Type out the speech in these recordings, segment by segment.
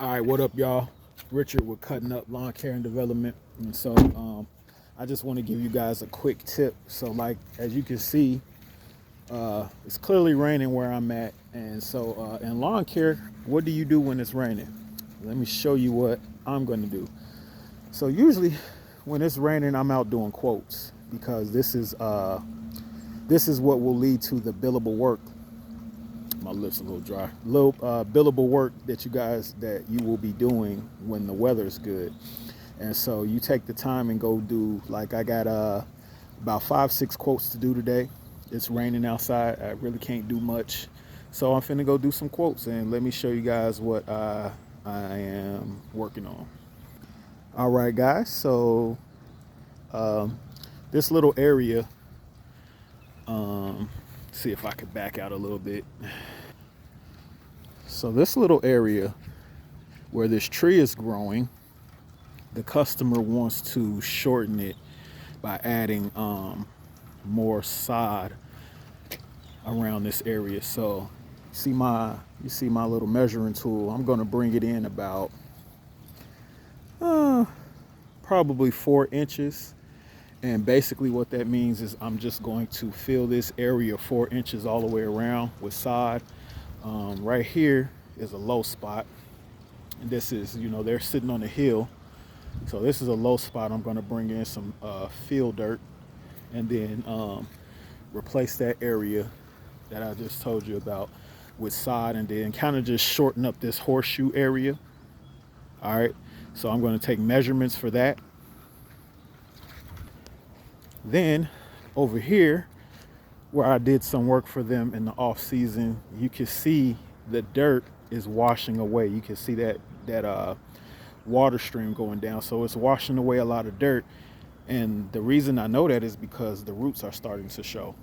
All right, what up, y'all? Richard with Cutting Up Lawn Care and Development. And so I just want to give you guys a quick tip. So, like, as you can see, it's clearly raining where I'm at. And so, in lawn care, what do you do when it's raining? Let me show you what I'm going to do. So, usually, when it's raining, I'm out doing quotes because this is what will lead to the billable work. My lips a little dry. Little billable work that you will be doing when the weather's good. And so you take the time and go do, like, I got about 5 6 quotes to do today. It's raining outside. I really can't do much, so I'm finna go do some quotes and let me show you guys what I am working on. All right, guys. So this little area. See if I could back out a little bit. So this little area where this tree is growing, the customer wants to shorten it by adding more sod around this area. So you see my little measuring tool. I'm going to bring it in about probably 4 inches. And basically what that means is I'm just going to fill this area 4 inches all the way around with sod. Right here is a low spot. And this is, they're sitting on a hill. So this is a low spot. I'm going to bring in some field dirt and then replace that area that I just told you about with sod, and then kind of just shorten up this horseshoe area. All right. So I'm going to take measurements for that. Then over here, where I did some work for them in the off season, you can see the dirt is washing away. You can see that water stream going down. So it's washing away a lot of dirt. And the reason I know that is because the roots are starting to show.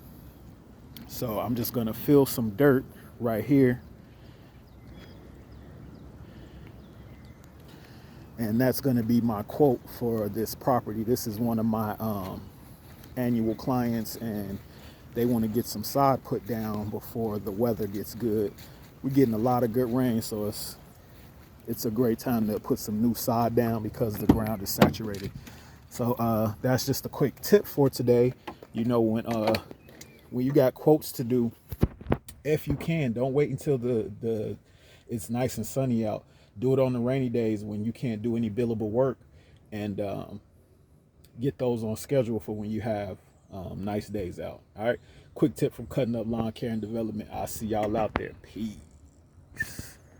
So I'm just going to fill some dirt right here. And that's going to be my quote for this property. This is one of my annual clients, and they want to get some sod put down before the weather gets good. We're getting a lot of good rain, so it's a great time to put some new sod down because the ground is saturated. So that's just a quick tip for today. When you got quotes to do, if you can, don't wait until the it's nice and sunny out. Do it on the rainy days when you can't do any billable work, and get those on schedule for when you have nice days out. All right. Quick tip from Cutting Up Lawn Care and Development. I'll see y'all out there. Peace.